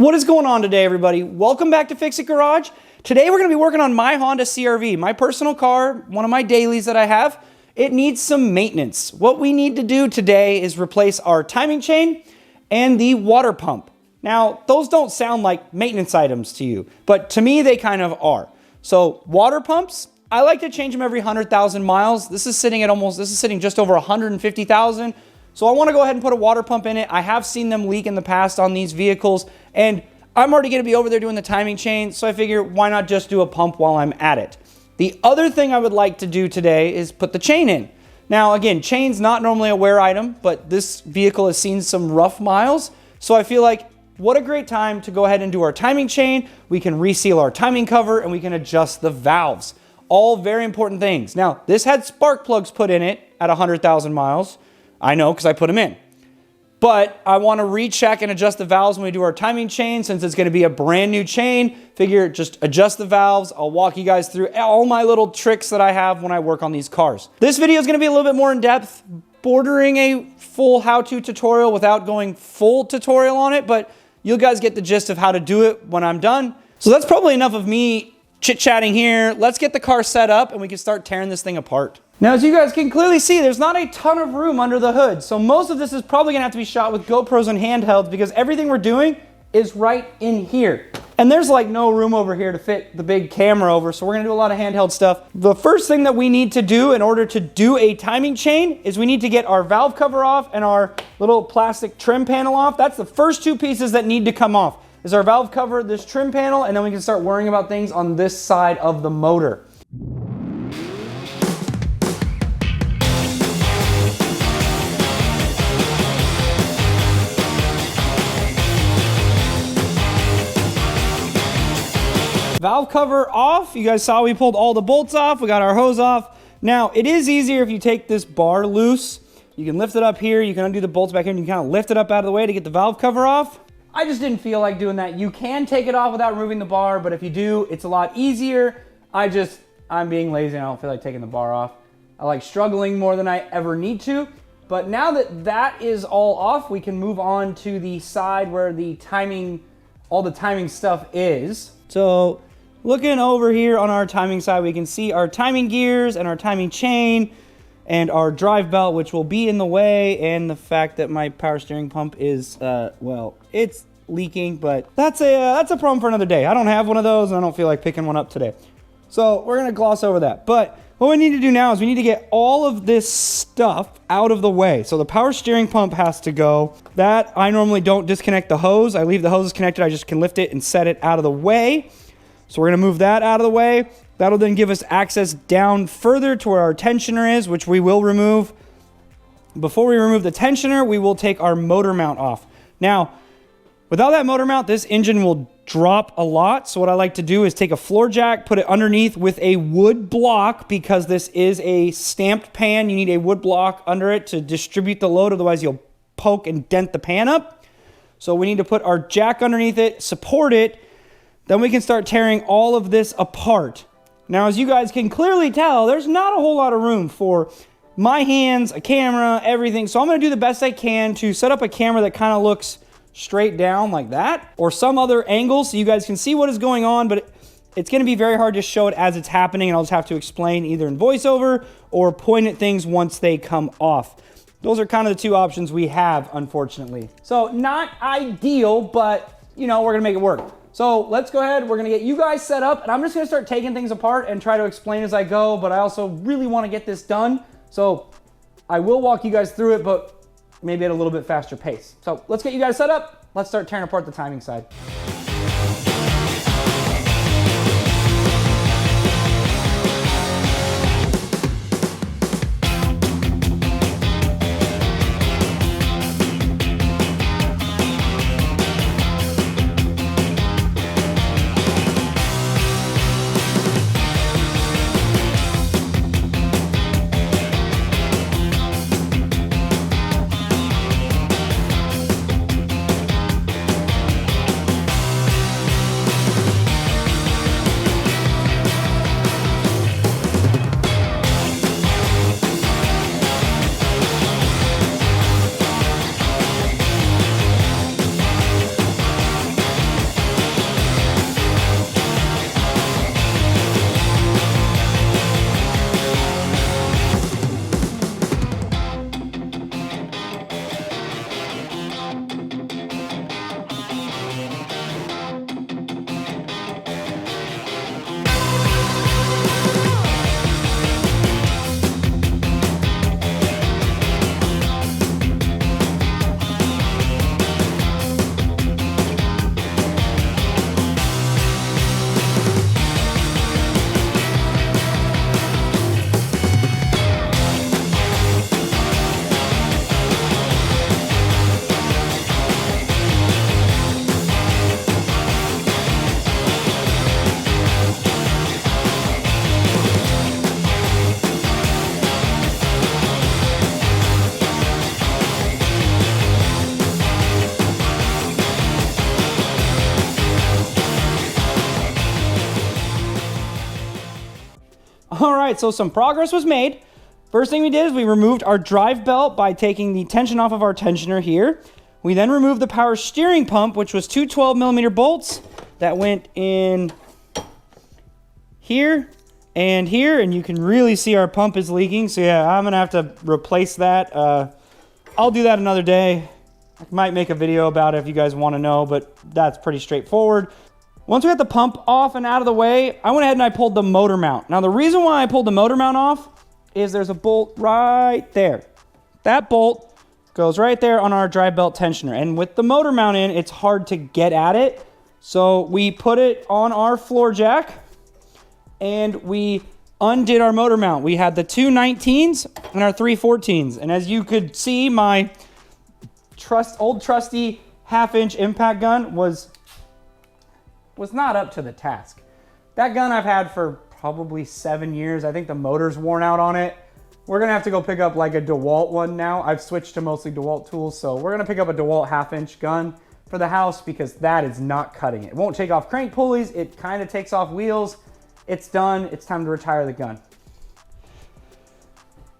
What is going on today, everybody? Welcome back to Fix It Garage. Today we're going to be working on my Honda CRV, my personal car, one of my dailies that I have. It needs some maintenance. What we need to do today is replace our timing chain and the water pump. Now, those don't sound like maintenance items to you, but to me they kind of are. So water pumps, I like to change them every 100,000 miles. This is sitting just over 150,000. So I want to go ahead and put a water pump in it. I have seen them leak in the past on these vehicles, and I'm already going to be over there doing the timing chain, so I figure why not just do a pump while I'm at it. The other thing I would like to do today is put the chain in. Now again, chain's not normally a wear item, but this vehicle has seen some rough miles, so I feel like what a great time to go ahead and do our timing chain. We can reseal our timing cover and we can adjust the valves. All very important things. Now, this had spark plugs put in it at 100,000 miles. I know because I put them in. But I want to recheck and adjust the valves when we do our timing chain, since it's going to be a brand new chain. Figure just adjust the valves. I'll walk you guys through all my little tricks that I have when I work on these cars. This video is going to be a little bit more in depth, bordering a full how-to tutorial without going full tutorial on it, but you guys get the gist of how to do it when I'm done. So that's probably enough of me chit-chatting here. Let's get the car set up and we can start tearing this thing apart. Now, as you guys can clearly see, there's not a ton of room under the hood. So most of this is probably gonna have to be shot with GoPros and handhelds because everything we're doing is right in here. And there's like no room over here to fit the big camera over, so we're gonna do a lot of handheld stuff. The first thing that we need to do in order to do a timing chain is we need to get our valve cover off and our little plastic trim panel off. That's the first two pieces that need to come off, is our valve cover, this trim panel, and then we can start worrying about things on this side of the motor. Valve cover off. You guys saw we pulled all the bolts off. We got our hose off. Now, it is easier if you take this bar loose. You can lift it up here. You can undo the bolts back here and you can kind of lift it up out of the way to get the valve cover off. I just didn't feel like doing that. You can take it off without removing the bar, but if you do, it's a lot easier. I'm being lazy and I don't feel like taking the bar off. I like struggling more than I ever need to. But now that that is all off, we can move on to the side where the timing, all the timing stuff is. So, looking over here on our timing side, we can see our timing gears and our timing chain and our drive belt, which will be in the way, and the fact that my power steering pump is, well, it's leaking, but that's a problem for another day. I don't have one of those, and I don't feel like picking one up today. So we're gonna gloss over that. But what we need to do now is we need to get all of this stuff out of the way. So the power steering pump has to go. That, I normally don't disconnect the hose. I leave the hose connected. I just can lift it and set it out of the way. So we're gonna move that out of the way. That'll then give us access down further to where our tensioner is, which we will remove. Before we remove the tensioner, we will take our motor mount off. Now, without that motor mount, this engine will drop a lot. So what I like to do is take a floor jack, put it underneath with a wood block, because this is a stamped pan. You need a wood block under it to distribute the load, otherwise you'll poke and dent the pan up. So we need to put our jack underneath it, support it, then we can start tearing all of this apart. Now, as you guys can clearly tell, there's not a whole lot of room for my hands, a camera, everything. So I'm gonna do the best I can to set up a camera that kind of looks straight down like that, or some other angle so you guys can see what is going on, but it's gonna be very hard to show it as it's happening, and I'll just have to explain either in voiceover or point at things once they come off. Those are kind of the two options we have, unfortunately. So not ideal, but you know, we're gonna make it work. So let's go ahead, we're gonna get you guys set up, and I'm just gonna start taking things apart and try to explain as I go, but I also really wanna get this done. So I will walk you guys through it, but maybe at a little bit faster pace. So let's get you guys set up. Let's start tearing apart the timing side. All right, so some progress was made. First thing we did is we removed our drive belt by taking the tension off of our tensioner here. We then removed the power steering pump, which was two 12mm bolts that went in here and here, and you can really see our pump is leaking. So yeah, I'm gonna have to replace that. I'll do that another day. I might make a video about it if you guys want to know, but that's pretty straightforward. Once we got the pump off and out of the way, I went ahead and I pulled the motor mount. Now the reason why I pulled the motor mount off is there's a bolt right there. That bolt goes right there on our drive belt tensioner. And with the motor mount in, it's hard to get at it. So we put it on our floor jack and we undid our motor mount. We had the two 19s and our three 14s. And as you could see, my old trusty half-inch impact gun was not up to the task. That gun I've had for probably 7 years. I think the motor's worn out on it. We're gonna have to go pick up like a DeWalt one now. I've switched to mostly DeWalt tools, so we're gonna pick up a DeWalt half-inch gun for the house because that is not cutting it. It won't take off crank pulleys. It kind of takes off wheels. It's done. It's time to retire the gun.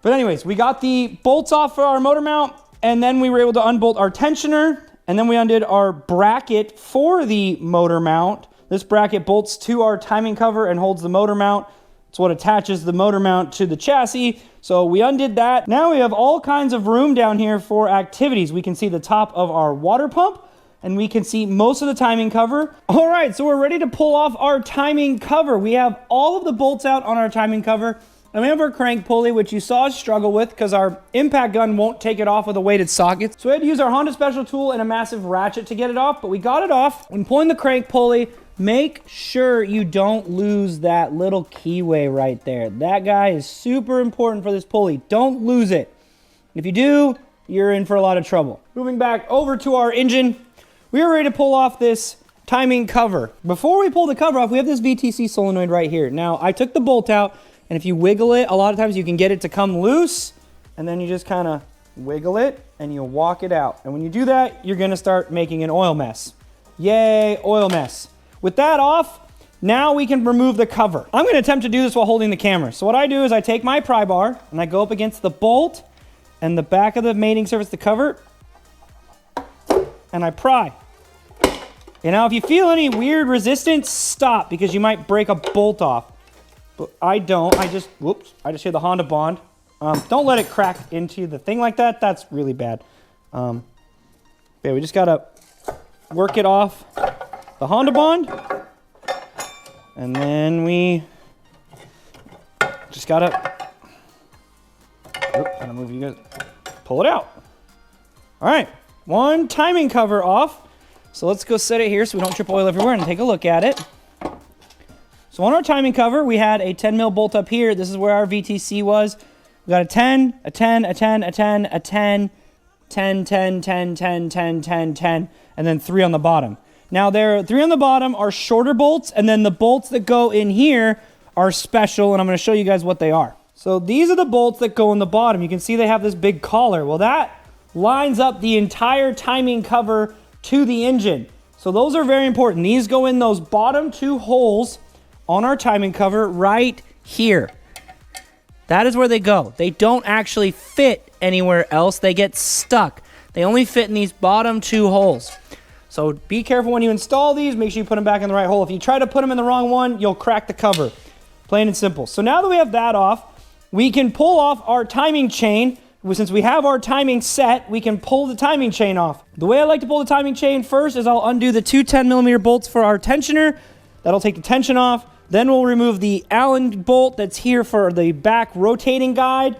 But anyways, we got the bolts off for our motor mount, and then we were able to unbolt our tensioner, and then we undid our bracket for the motor mount. This bracket bolts to our timing cover and holds the motor mount. It's what attaches the motor mount to the chassis. So we undid that. Now we have all kinds of room down here for activities. We can see the top of our water pump, and we can see most of the timing cover. All right, so we're ready to pull off our timing cover. We have all of the bolts out on our timing cover, and we have our crank pulley, which you saw us struggle with because our impact gun won't take it off with a weighted socket. So we had to use our Honda Special tool and a massive ratchet to get it off, but we got it off. When pulling the crank pulley, make sure you don't lose that little keyway right there. That guy is super important for this pulley. Don't lose it. If you do, you're in for a lot of trouble. Moving back over to our engine, we are ready to pull off this timing cover. Before we pull the cover off, we have this VTC solenoid right here. Now, I took the bolt out, and if you wiggle it, a lot of times you can get it to come loose, and then you just kind of wiggle it, and you walk it out. And when you do that, you're gonna start making an oil mess. Yay, oil mess. With that off, now we can remove the cover. I'm gonna attempt to do this while holding the camera. So what I do is I take my pry bar, and I go up against the bolt, and the back of the mating surface, the cover, and I pry. And now if you feel any weird resistance, stop, because you might break a bolt off. But I don't, I just hear the Honda Bond. Don't let it crack into the thing like that. That's really bad. Yeah, we just gotta work it off the Honda Bond. And then we just gotta move you guys, pull it out. All right, one timing cover off. So let's go set it here so we don't trip oil everywhere and take a look at it. So on our timing cover, we had a 10 mil bolt up here. This is where our VTC was. We got a 10, a 10, a 10, a 10, a 10, 10, 10, 10, 10, 10, 10, 10, and then 3 on the bottom. Now there, 3 on the bottom are shorter bolts, and then the bolts that go in here are special, and I'm gonna show you guys what they are. So these are the bolts that go in the bottom. You can see they have this big collar. Well, that lines up the entire timing cover to the engine. So those are very important. These go in those bottom 2 holes on our timing cover right here. That is where they go. They don't actually fit anywhere else. They get stuck. They only fit in these bottom 2 holes. So be careful when you install these. Make sure you put them back in the right hole. If you try to put them in the wrong one, you'll crack the cover. Plain and simple. So now that we have that off, we can pull off our timing chain. Since we have our timing set, we can pull the timing chain off. The way I like to pull the timing chain first is I'll undo the 2 10mm bolts for our tensioner. That'll take the tension off. Then we'll remove the Allen bolt that's here for the back rotating guide,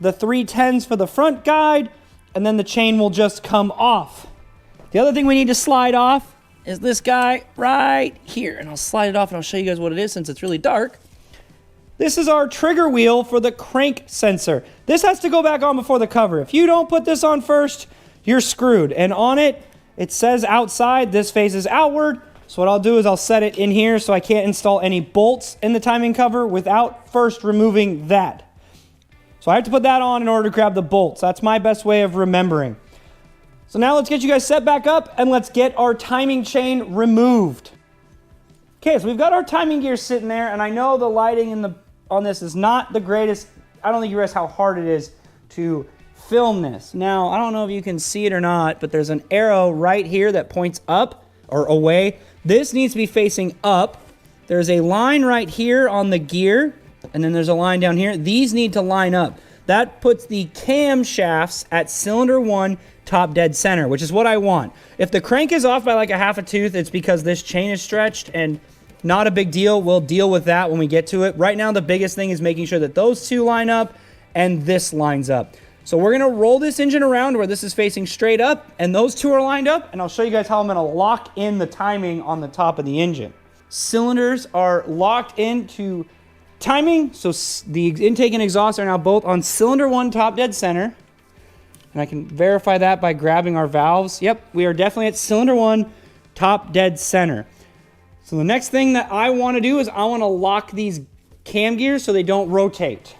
the 3 10s for the front guide, and then the chain will just come off. The other thing we need to slide off is this guy right here. And I'll slide it off and I'll show you guys what it is since it's really dark. This is our trigger wheel for the crank sensor. This has to go back on before the cover. If you don't put this on first, you're screwed. And on it, it says outside, this faces outward. So what I'll do is I'll set it in here so I can't install any bolts in the timing cover without first removing that. So I have to put that on in order to grab the bolts. That's my best way of remembering. So now let's get you guys set back up and let's get our timing chain removed. Okay, so we've got our timing gear sitting there, and I know the lighting in the on this is not the greatest. I don't think you realize how hard it is to film this. Now, I don't know if you can see it or not, but there's an arrow right here that points up or away. This needs to be facing up. There's a line right here on the gear, and then there's a line down here. These need to line up. That puts the cam shafts at cylinder 1 top dead center, which is what I want. If the crank is off by like a half a tooth, it's because this chain is stretched, and not a big deal. We'll deal with that when we get to it. Right now, the biggest thing is making sure that those two line up and this lines up. So we're gonna roll this engine around where this is facing straight up and those two are lined up, and I'll show you guys how I'm gonna lock in the timing on the top of the engine. Cylinders are locked into timing, so the intake and exhaust are now both on cylinder 1 top dead center. And I can verify that by grabbing our valves. Yep, we are definitely at cylinder 1 top dead center. So the next thing that I want to do is I want to lock these cam gears so they don't rotate.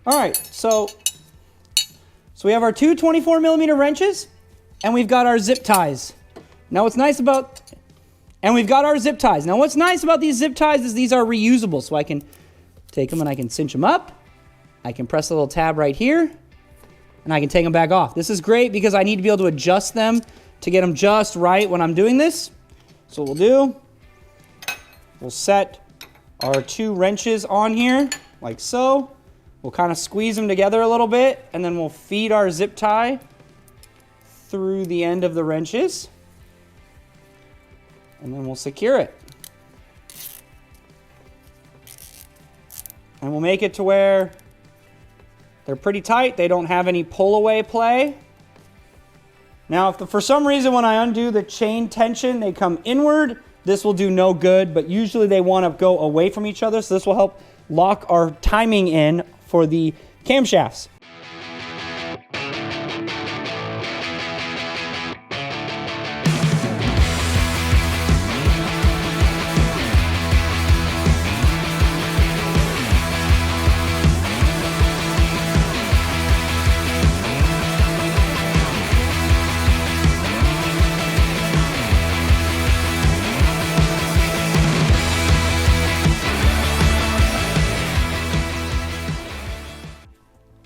All right, so we have our two 24mm wrenches, and we've got our zip ties. Now what's nice about these zip ties is these are reusable. So I can take them and I can cinch them up. I can press a little tab right here, and I can take them back off. This is great because I need to be able to adjust them to get them just right when I'm doing this. So what we'll do, we'll set our two wrenches on here like so. We'll kind of squeeze them together a little bit, and then we'll feed our zip tie through the end of the wrenches, and then we'll secure it. And we'll make it to where they're pretty tight. They don't have any pull-away play. Now, if for some reason when I undo the chain tension, they come inward, this will do no good, but usually they want to go away from each other, so this will help lock our timing in for the camshafts.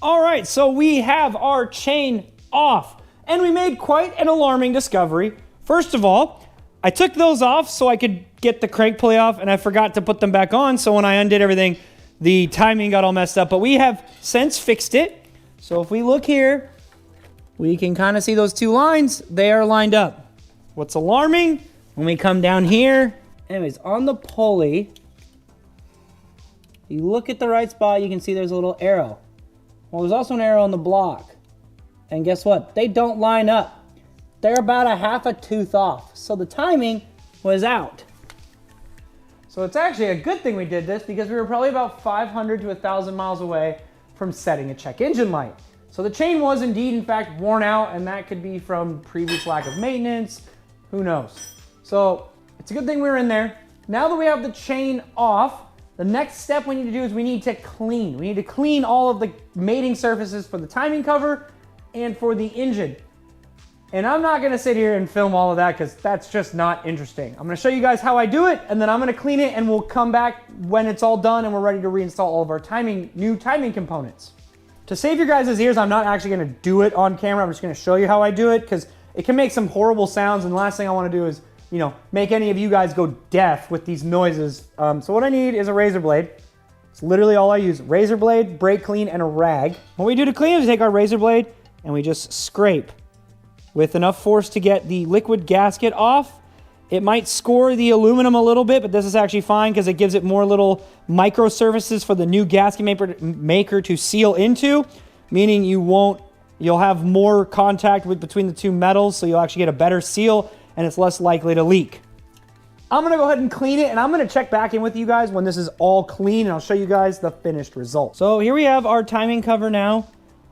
All right, so we have our chain off, and we made quite an alarming discovery. First of all, I took those off so I could get the crank pulley off, and I forgot to put them back on, so when I undid everything, the timing got all messed up, but we have since fixed it. So if we look here, we can kind of see those two lines. They are lined up. What's alarming, when we come down here, anyways, on the pulley, you look at the right spot, you can see there's a little arrow. Well, there's also an arrow on the block. And guess what? They don't line up. They're about a half a tooth off. So the timing was out. So it's actually a good thing we did this because we were probably about 500 to 1,000 miles away from setting a check engine light. So the chain was indeed, in fact, worn out, and that could be from previous lack of maintenance. Who knows? So it's a good thing we were in there. Now that we have the chain off, the next step we need to do is we need to clean. We need to clean all of the mating surfaces for the timing cover and for the engine. And I'm not gonna sit here and film all of that because that's just not interesting. I'm gonna show you guys how I do it, and then I'm gonna clean it, and we'll come back when it's all done and we're ready to reinstall all of our new timing components. To save your guys' ears, I'm not actually gonna do it on camera. I'm just gonna show you how I do it because it can make some horrible sounds, and the last thing I wanna do is make any of you guys go deaf with these noises. So what I need is a razor blade. It's literally all I use. Razor blade, brake clean, and a rag. What we do to clean is we take our razor blade and we just scrape with enough force to get the liquid gasket off. It might score the aluminum a little bit, but this is actually fine because it gives it more little micro surfaces for the new gasket maker to seal into, meaning you'll have more contact between the two metals, so you'll actually get a better seal and it's less likely to leak. I'm gonna go ahead and clean it, and I'm gonna check back in with you guys when this is all clean, and I'll show you guys the finished result. So here we have our timing cover now,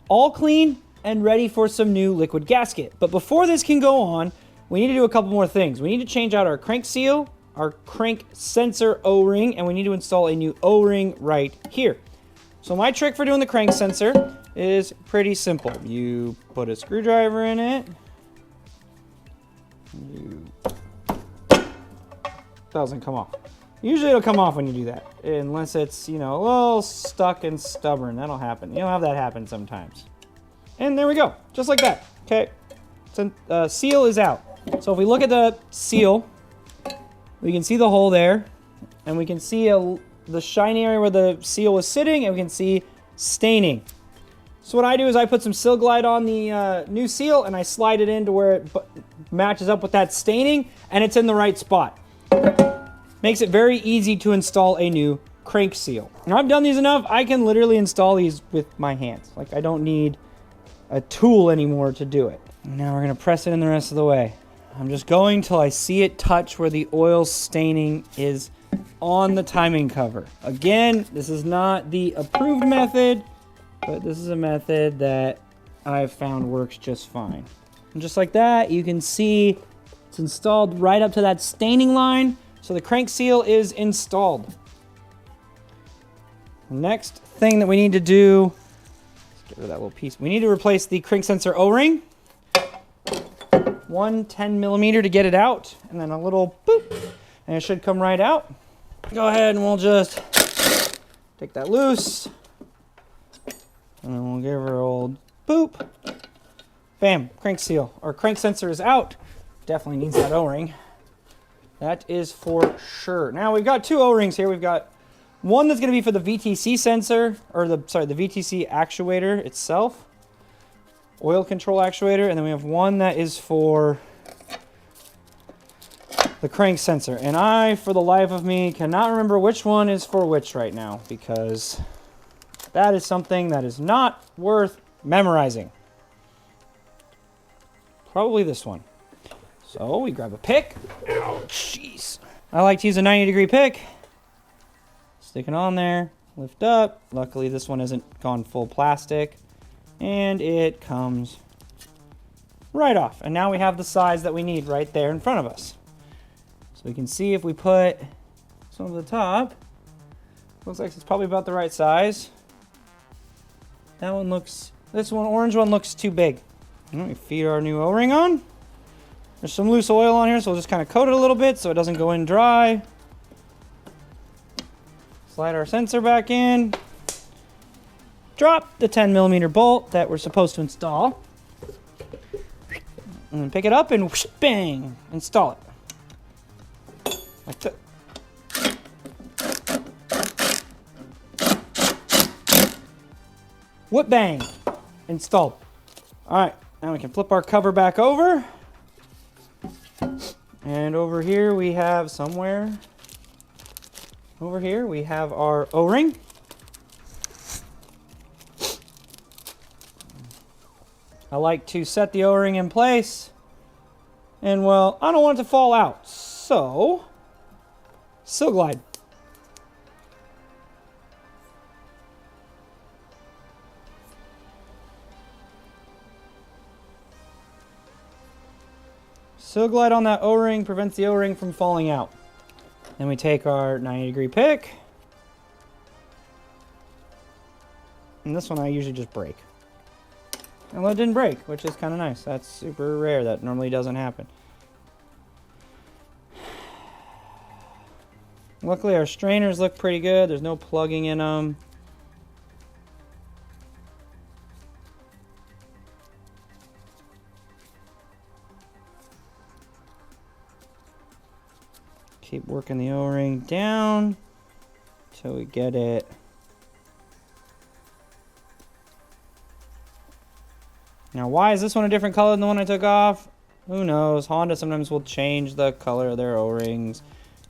all clean and ready for some new liquid gasket. But before this can go on, we need to do a couple more things. We need to change out our crank seal, our crank sensor O-ring, and we need to install a new O-ring right here. So my trick for doing the crank sensor is pretty simple. You put a screwdriver in it. Doesn't come off. Usually it'll come off when you do that, unless it's, you know, a little stuck and stubborn. That'll happen. You'll have that happen sometimes. And there we go, just like that. Okay, so seal is out. So if we look at the seal, we can see the hole there, and we can see the shiny area where the seal was sitting, and we can see staining. So what I do is I put some Seal Glide on the new seal, and I slide it into where it matches up with that staining, and it's in the right spot. Makes it very easy to install a new crank seal. Now I've done these enough, I can literally install these with my hands. Like, I don't need a tool anymore to do it. Now we're gonna press it in the rest of the way. I'm just going till I see it touch where the oil staining is on the timing cover. Again, this is not the approved method, but this is a method that I've found works just fine. And just like that, you can see it's installed right up to that staining line. So the crank seal is installed. Next thing that we need to do, let's get rid of that little piece. We need to replace the crank sensor O-ring. One 10mm to get it out, and then a little boop, and it should come right out. Go ahead and we'll just take that loose, and then we'll give her a old boop. Bam, crank seal, or crank sensor is out. Definitely needs that O-ring. That is for sure. Now we've got two O-rings here. We've got one that's going to be for the VTC sensor, or the VTC actuator itself, oil control actuator, and then we have one that is for the crank sensor. And I, for the life of me, cannot remember which one is for which right now, because that is something that is not worth memorizing. Probably this one. So we grab a pick. Ow, jeez. I like to use a 90-degree pick. Stick it on there, lift up. Luckily this one isn't gone full plastic. And it comes right off. And now we have the size that we need right there in front of us. So we can see if we put some of the top, looks like it's probably about the right size. That one looks, this one, orange one looks too big. And we feed our new O-ring on. There's some loose oil on here, so we'll just kind of coat it a little bit so it doesn't go in dry. Slide our sensor back in. Drop the 10mm bolt that we're supposed to install. And then pick it up and whoosh, bang, install it. Like that. Whoop, bang, installed. All right, now we can flip our cover back over. And over here we have somewhere, over here we have our O-ring. I like to set the O-ring in place, and well, I don't want it to fall out, so Seal Glide. Seal Glide on that O-ring prevents the O-ring from falling out. Then we take our 90-degree pick. And this one I usually just break. And well, it didn't break, which is kind of nice. That's super rare. That normally doesn't happen. Luckily our strainers look pretty good. There's no plugging in them. Keep working the O-ring down until we get it now. Why is this one a different color than the one I took off? Who knows? Honda sometimes will change the color of their O-rings,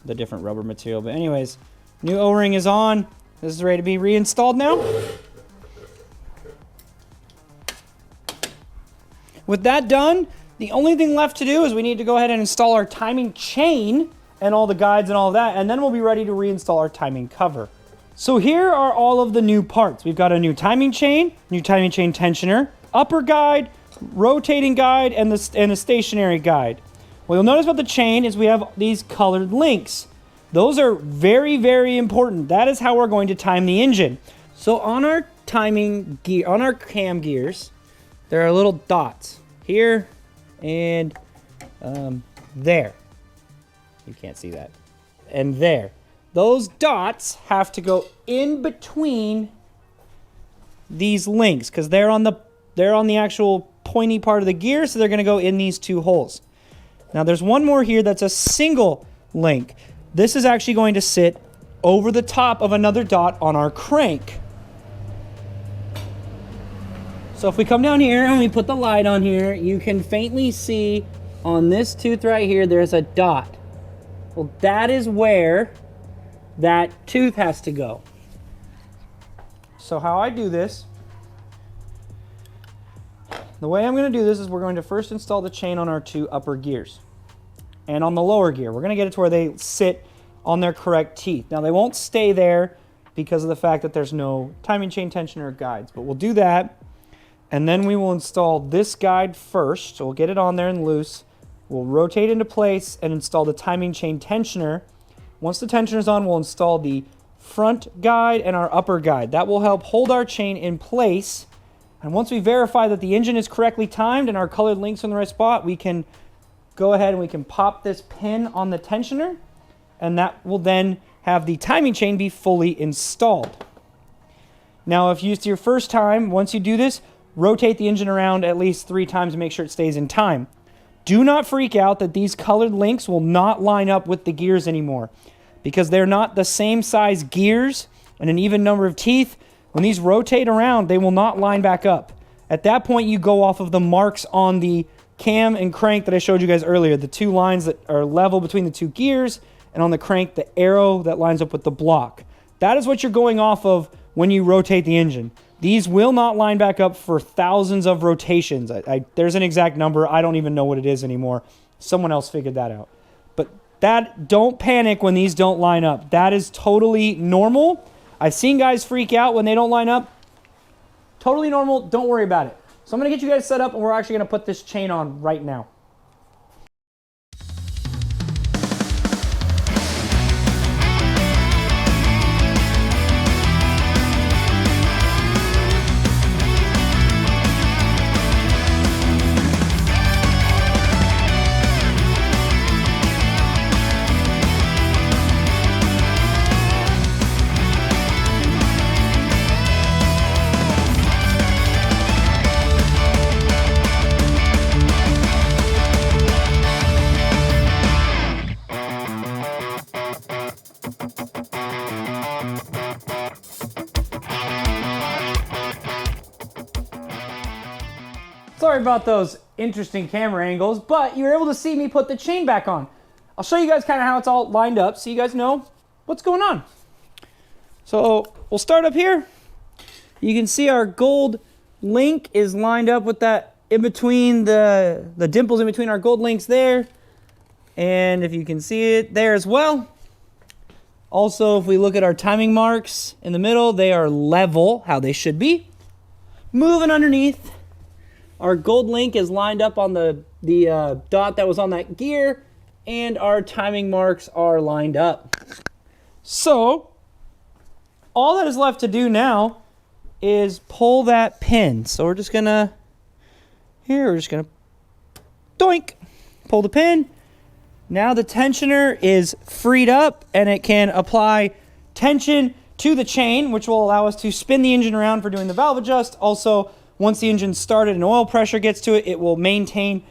the different rubber material. But anyways, new O-ring is on. This is ready to be reinstalled now. With that done, the only thing left to do is we need to go ahead and install our timing chain and all the guides and all of that, and then we'll be ready to reinstall our timing cover. So here are all of the new parts. We've got a new timing chain tensioner, upper guide, rotating guide, and the stationary guide. What you'll notice about the chain is we have these colored links. Those are very, very important. That is how we're going to time the engine. So on our timing gear, on our cam gears, there are little dots here and there. You can't see that. And there. those dots have to go in between these links because they're on the actual pointy part of the gear, so they're going to go in these two holes. Now there's one more here that's a single link. This is actually going to sit over the top of another dot on our crank. So if we come down here and we put the light on here, you can faintly see on this tooth right here, there's a dot. Well, that is where that tooth has to go. So how I do this, the way I'm going to do this is we're going to first install the chain on our two upper gears and on the lower gear. We're going to get it to where they sit on their correct teeth. Now they won't stay there because of the fact that there's no timing chain tensioner or guides, but we'll do that. And then we will install this guide first. So we'll get it on there and loose. We'll rotate into place and install the timing chain tensioner. Once the tensioner is on, we'll install the front guide and our upper guide. That will help hold our chain in place. And once we verify that the engine is correctly timed and our colored links are in the right spot, we can go ahead and we can pop this pin on the tensioner, and that will then have the timing chain be fully installed. Now, if it's your first time, once you do this, rotate the engine around at least 3 times to make sure it stays in time. Do not freak out that these colored links will not line up with the gears anymore because they're not the same size gears and an even number of teeth. When these rotate around, they will not line back up. At that point, you go off of the marks on the cam and crank that I showed you guys earlier, the 2 lines that are level between the 2 gears, and on the crank, the arrow that lines up with the block. That is what you're going off of when you rotate the engine. These will not line back up for thousands of rotations. There's an exact number. I don't even know what it is anymore. Someone else figured that out. But don't panic when these don't line up. That is totally normal. I've seen guys freak out when they don't line up. Totally normal. Don't worry about it. So I'm going to get you guys set up, and we're actually going to put this chain on right now. Sorry about those interesting camera angles, but you were able to see me put the chain back on. I'll show you guys kind of how it's all lined up so you guys know what's going on. So we'll start up here. You can see our gold link is lined up with that in between the dimples in between our gold links there. And if you can see it there as well. Also, if we look at our timing marks in the middle, they are level, how they should be. Moving underneath, our gold link is lined up on the dot that was on that gear, and our timing marks are lined up. So, all that is left to do now is pull that pin. So we're just gonna, doink, pull the pin. Now the tensioner is freed up and it can apply tension to the chain, which will allow us to spin the engine around for doing the valve adjust. Also, once the engine's started and oil pressure gets to it, it will maintain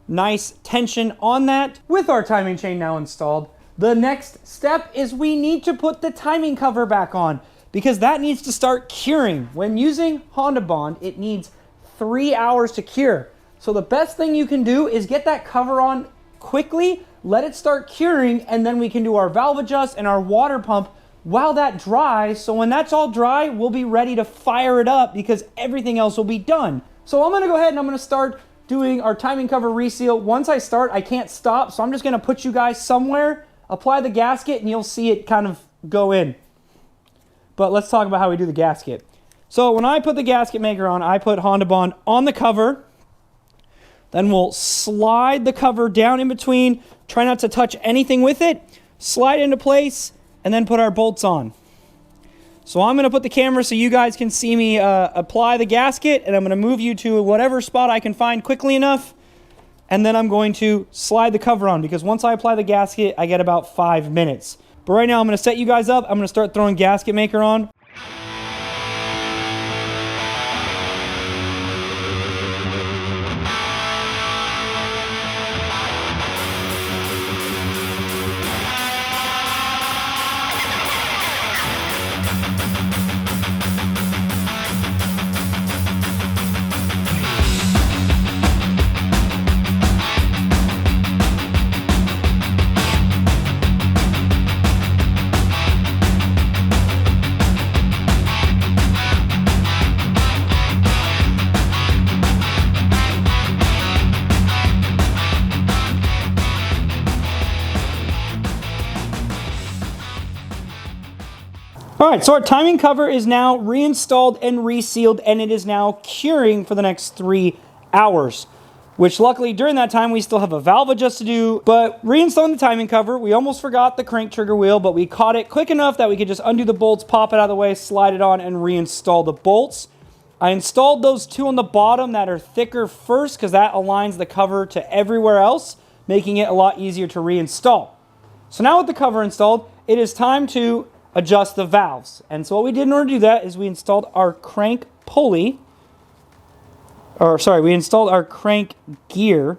nice tension on that. With our timing chain now installed, the next step is we need to put the timing cover back on because that needs to start curing. When using Honda Bond, it needs 3 hours to cure. So the best thing you can do is get that cover on quickly, let it start curing, and then we can do our valve adjust and our water pump while that dries. So when that's all dry, we'll be ready to fire it up because everything else will be done. So I'm gonna go ahead and I'm gonna start doing our timing cover reseal. Once I start, I can't stop, so I'm just gonna put you guys somewhere, apply the gasket, and you'll see it kind of go in. But let's talk about how we do the gasket. So when I put the gasket maker on, I put Honda Bond on the cover. Then we'll slide the cover down in between, try not to touch anything with it, slide it into place, and then put our bolts on. So I'm going to put the camera so you guys can see me apply the gasket, and I'm going to move you to whatever spot I can find quickly enough, and then I'm going to slide the cover on, because once I apply the gasket, I get about 5 minutes. But right now I'm gonna set you guys up. I'm gonna start throwing gasket maker on. All right, so our timing cover is now reinstalled and resealed, and it is now curing for the next 3 hours, which luckily during that time we still have a valve adjust to do. But reinstalling the timing cover, we almost forgot the crank trigger wheel, but we caught it quick enough that we could just undo the bolts, pop it out of the way, slide it on, and reinstall the bolts. I installed those 2 on the bottom that are thicker first because that aligns the cover to everywhere else, making it a lot easier to reinstall. So now with the cover installed, it is time to adjust the valves. And so what we did in order to do that is we installed our crank pulley, we installed our crank gear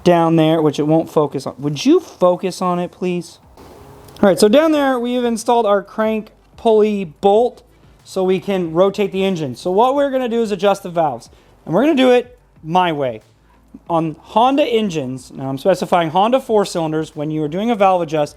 down there, which it won't focus on. Would you focus on it, please? All right, so down there we've installed our crank pulley bolt so we can rotate the engine. So what we're gonna do is adjust the valves, and we're gonna do it my way. On Honda engines, now I'm specifying Honda 4-cylinders, when you are doing a valve adjust,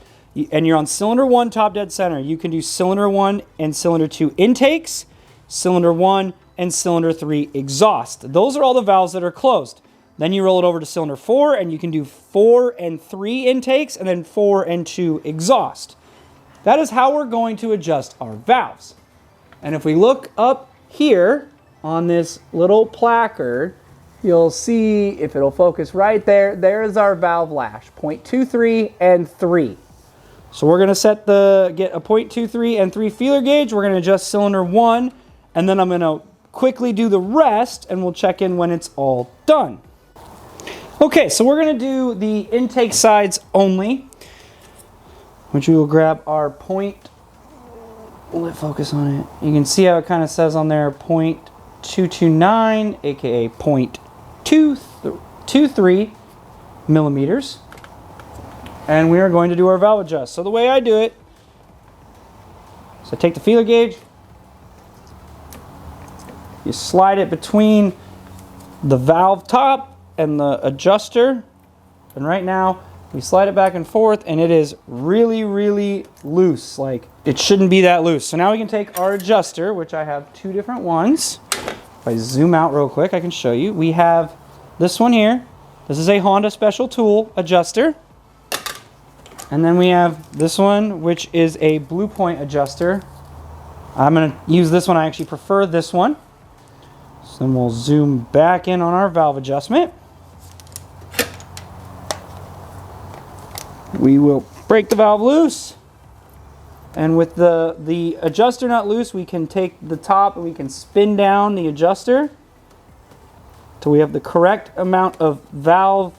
and you're on cylinder 1 top dead center, you can do cylinder 1 and cylinder 2 intakes, cylinder 1 and cylinder 3 exhaust. Those are all the valves that are closed. Then you roll it over to cylinder 4 and you can do 4 and 3 intakes and then 4 and 2 exhaust. That is how we're going to adjust our valves. And if we look up here on this little placard, you'll see, if it'll focus right there, there's our valve lash, 0.23 and 3. So we're going to get a 0.23 and 3 feeler gauge. We're going to adjust cylinder 1, and then I'm going to quickly do the rest, and we'll check in when it's all done. Okay, so we're going to do the intake sides only, which we will grab our let focus on it. You can see how it kind of says on there 0.229, aka 0.23 millimeters. And we are going to do our valve adjust. So the way I do it, so take the feeler gauge, you slide it between the valve top and the adjuster, and right now we slide it back and forth, and it is really, really loose. Like, it shouldn't be that loose. So now we can take our adjuster, which I have 2 different ones. If I zoom out real quick, I can show you. We have this one here. This is a Honda Special Tool adjuster. And then we have this one, which is a Blue Point adjuster. I'm going to use this one. I actually prefer this one. So then we'll zoom back in on our valve adjustment. We will break the valve loose. And with the adjuster nut loose, we can take the top and we can spin down the adjuster till we have the correct amount of valve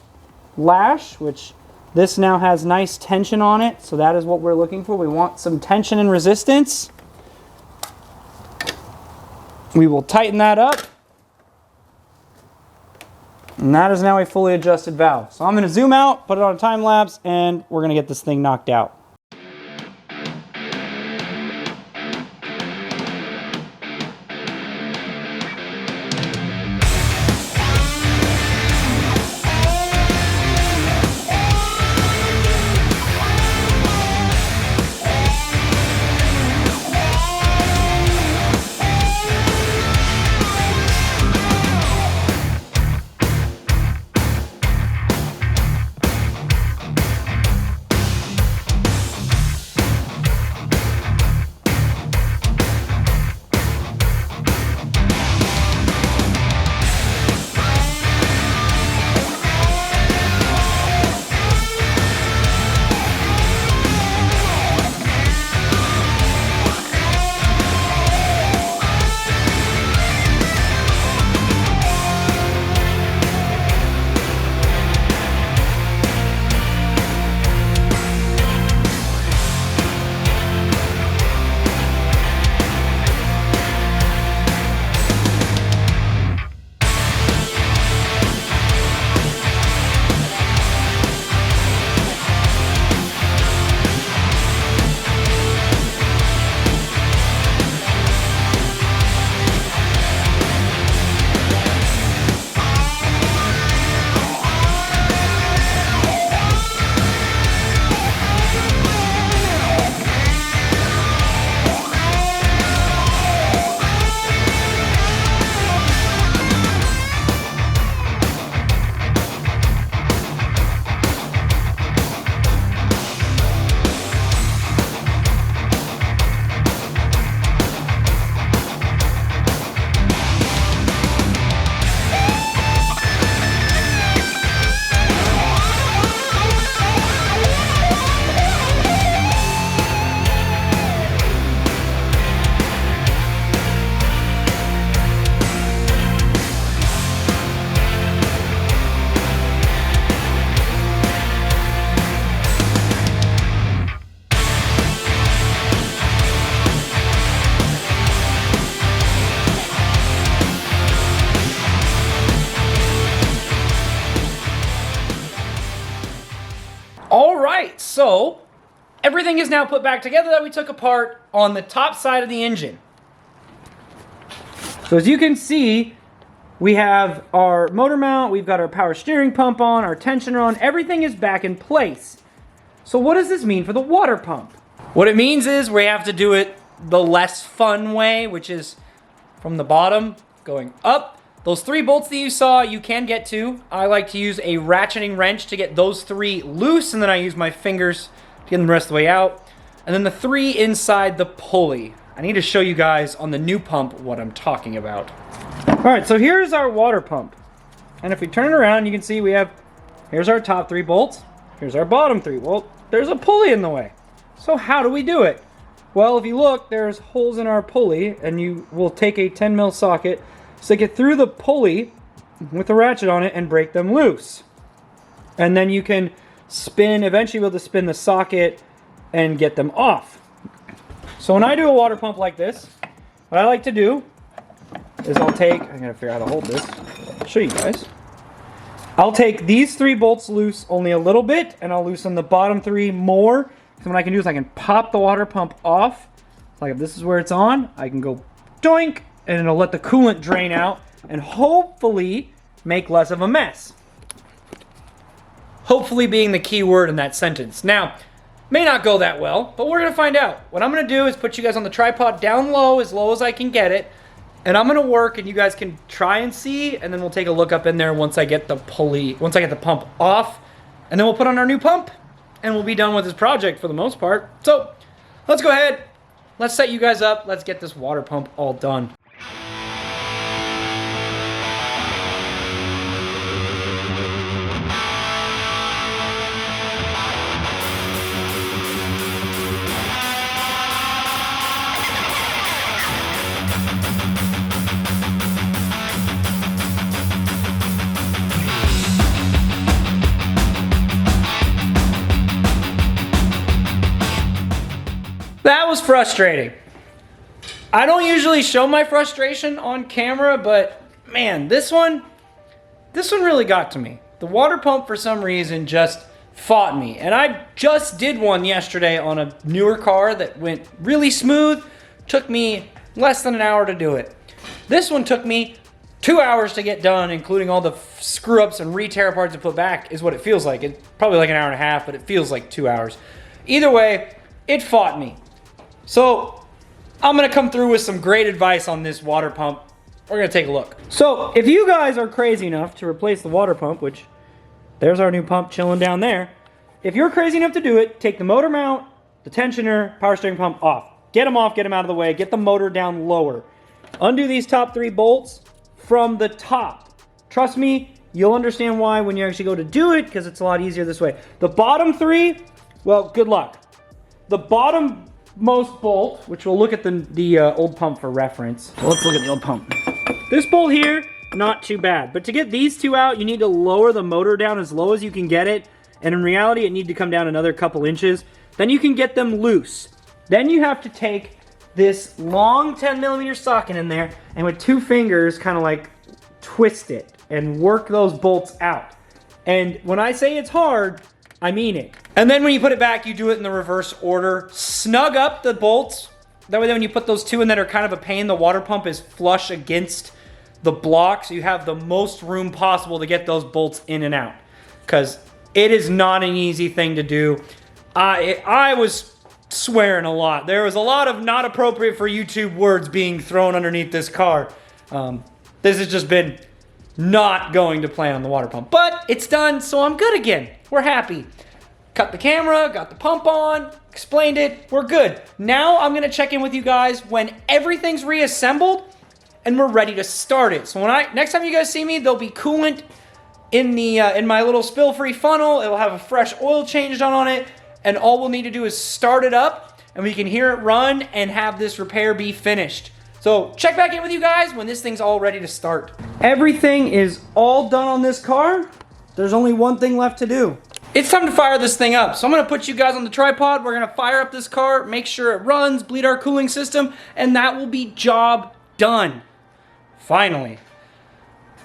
lash, which this now has nice tension on it, so that is what we're looking for. We want some tension and resistance. We will tighten that up. And that is now a fully adjusted valve. So I'm going to zoom out, put it on a time lapse, and we're going to get this thing knocked out. right, so everything is now put back together that we took apart on the top side of the engine. So as you can see, we have our motor mount, we've got our power steering pump on, our tensioner on, everything is back in place. So what does this mean for the water pump? What it means is we have to do it the less fun way, which is from the bottom going up. Those 3 bolts that you saw, you can get to. I like to use a ratcheting wrench to get those 3 loose, and then I use my fingers to get them the rest of the way out. And then the 3 inside the pulley. I need to show you guys on the new pump what I'm talking about. All right, so here's our water pump. And if we turn it around, you can see we have, here's our top 3 bolts. Here's our bottom 3. Well, there's a pulley in the way. So how do we do it? Well, if you look, there's holes in our pulley, and you will take a 10 mil socket, stick it through the pulley with a ratchet on it, and break them loose. And then you can spin, eventually be able to spin the socket and get them off. So when I do a water pump like this, what I like to do is I'm gonna figure out how to hold this. I'll show you guys. I'll take these 3 bolts loose only a little bit, and I'll loosen the bottom 3 more. So what I can do is I can pop the water pump off. Like if this is where it's on, I can go doink, and it'll let the coolant drain out and hopefully make less of a mess. Hopefully being the key word in that sentence. Now, may not go that well, but we're gonna find out. What I'm gonna do is put you guys on the tripod down low as I can get it, and I'm gonna work, and you guys can try and see, and then we'll take a look up in there once I get the pump off, and then we'll put on our new pump, and we'll be done with this project for the most part. So, let's go ahead, let's set you guys up, let's get this water pump all done. That was frustrating. I don't usually show my frustration on camera, but man, this one really got to me. The water pump for some reason just fought me. And I just did one yesterday on a newer car that went really smooth. Took me less than an hour to do it. This one took me 2 hours to get done, including all the screw ups and re-tear parts to put back is what it feels like. It's probably like an hour and a half, but it feels like 2 hours. Either way, it fought me. So I'm gonna come through with some great advice on this water pump. We're gonna take a look. So if you guys are crazy enough to replace the water pump, which there's our new pump chilling down there. If you're crazy enough to do it, take the motor mount, the tensioner, power steering pump off. Get them off, get them out of the way, get the motor down lower. Undo these top 3 bolts from the top. Trust me, you'll understand why when you actually go to do it, because it's a lot easier this way. The bottom 3, well, good luck. The bottom most bolt, which we'll look at the old pump for reference. So let's look at the old pump. This bolt here, not too bad. But to get these 2 out, you need to lower the motor down as low as you can get it. And in reality, it needs to come down another couple inches. Then you can get them loose. Then you have to take this long 10mm socket in there and with 2 fingers kind of like twist it and work those bolts out. And when I say it's hard, I mean it. And then when you put it back, you do it in the reverse order. Snug up the bolts. That way when you put those 2 in that are kind of a pain, the water pump is flush against the block, so you have the most room possible to get those bolts in and out. Because it is not an easy thing to do. I was swearing a lot. There was a lot of not appropriate for YouTube words being thrown underneath this car. This has just been not going to plan on the water pump. But it's done, so I'm good again. We're happy. Cut the camera, got the pump on, explained it, we're good. Now I'm gonna check in with you guys when everything's reassembled and we're ready to start it. So next time you guys see me, there'll be coolant in my little spill-free funnel. It'll have a fresh oil changed on it, and all we'll need to do is start it up and we can hear it run and have this repair be finished. So check back in with you guys when this thing's all ready to start. Everything is all done on this car. There's only one thing left to do. It's time to fire this thing up. So I'm gonna put you guys on the tripod. We're gonna fire up this car, make sure it runs, bleed our cooling system, and that will be job done. Finally.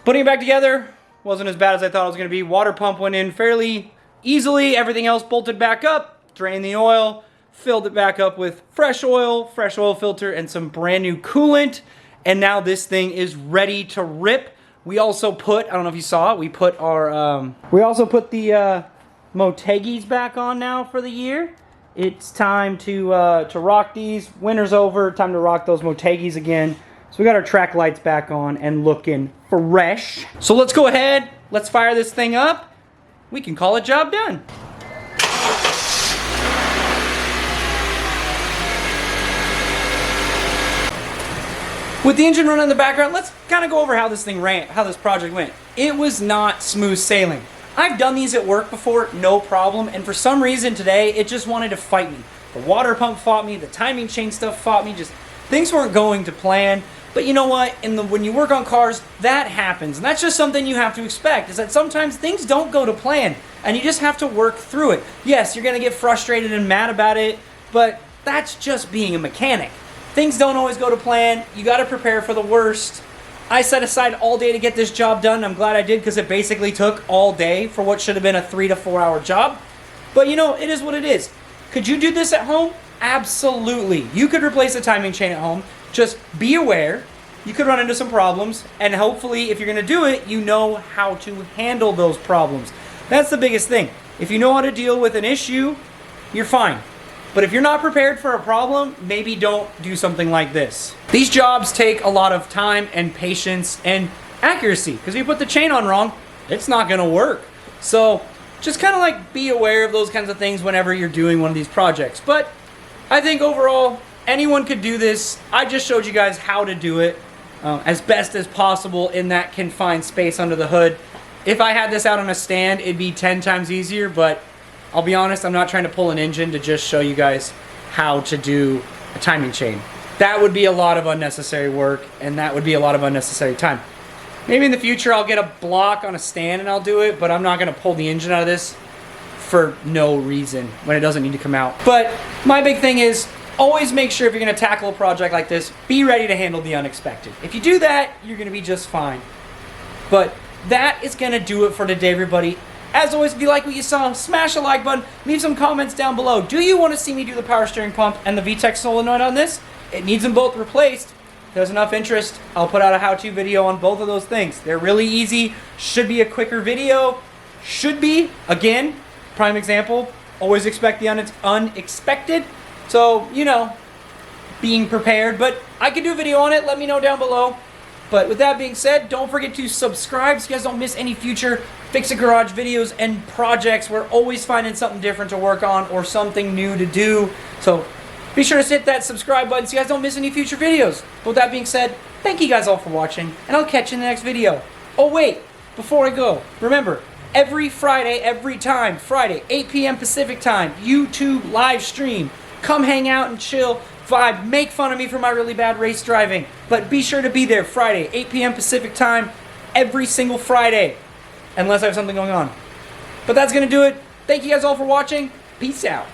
Putting it back together wasn't as bad as I thought it was gonna be. Water pump went in fairly easily. Everything else bolted back up, drained the oil, filled it back up with fresh oil filter, and some brand new coolant. And now this thing is ready to rip. We also put, I don't know if you saw it, we put our, we also put the Motegis back on now for the year. It's time to rock these. Winter's over, time to rock those Motegis again. So we got our track lights back on and looking fresh. So let's go ahead, let's fire this thing up. We can call it job done. With the engine running in the background, let's kind of go over how this thing ran, how this project went. It was not smooth sailing. I've done these at work before, no problem, and for some reason today, it just wanted to fight me. The water pump fought me, the timing chain stuff fought me, just things weren't going to plan. But you know what, when you work on cars, that happens, and that's just something you have to expect, is that sometimes things don't go to plan, and you just have to work through it. Yes, you're gonna get frustrated and mad about it, but that's just being a mechanic. Things don't always go to plan. You got to prepare for the worst. I set aside all day to get this job done. I'm glad I did because it basically took all day for what should have been a 3 to 4 hour job. But you know, it is what it is. Could you do this at home? Absolutely. You could replace the timing chain at home. Just be aware. You could run into some problems, and hopefully if you're going to do it, you know how to handle those problems. That's the biggest thing. If you know how to deal with an issue, you're fine. But if you're not prepared for a problem, maybe don't do something like this. These jobs take a lot of time and patience and accuracy, because if you put the chain on wrong, it's not gonna work. So just kind of like be aware of those kinds of things whenever you're doing one of these projects. But I think overall, anyone could do this. I just showed you guys how to do it as best as possible in that confined space under the hood. If I had this out on a stand, it'd be 10 times easier, but I'll be honest, I'm not trying to pull an engine to just show you guys how to do a timing chain. That would be a lot of unnecessary work, and that would be a lot of unnecessary time. Maybe in the future I'll get a block on a stand and I'll do it, but I'm not going to pull the engine out of this for no reason when it doesn't need to come out. But my big thing is, always make sure if you're going to tackle a project like this, be ready to handle the unexpected. If you do that, you're going to be just fine. But that is going to do it for today, everybody. As always, if you like what you saw, smash a like button, leave some comments down below. Do you want to see me do the power steering pump and the VTEC solenoid on this? It needs them both replaced. If there's enough interest, I'll put out a how-to video on both of those things. They're really easy, should be a quicker video. Should be, again, prime example, always expect the unexpected. So, you know, being prepared, but I could do a video on it, let me know down below. But with that being said, don't forget to subscribe so you guys don't miss any future Fix a Garage videos and projects. We're always finding something different to work on or something new to do. So be sure to hit that subscribe button so you guys don't miss any future videos. But with that being said, thank you guys all for watching, and I'll catch you in the next video. Oh wait, before I go, remember, every Friday, every time, Friday, 8 p.m. Pacific time, YouTube live stream. Come hang out and chill, vibe, make fun of me for my really bad race driving. But be sure to be there Friday, 8 p.m. Pacific time, every single Friday. Unless I have something going on. But that's going to do it. Thank you guys all for watching. Peace out.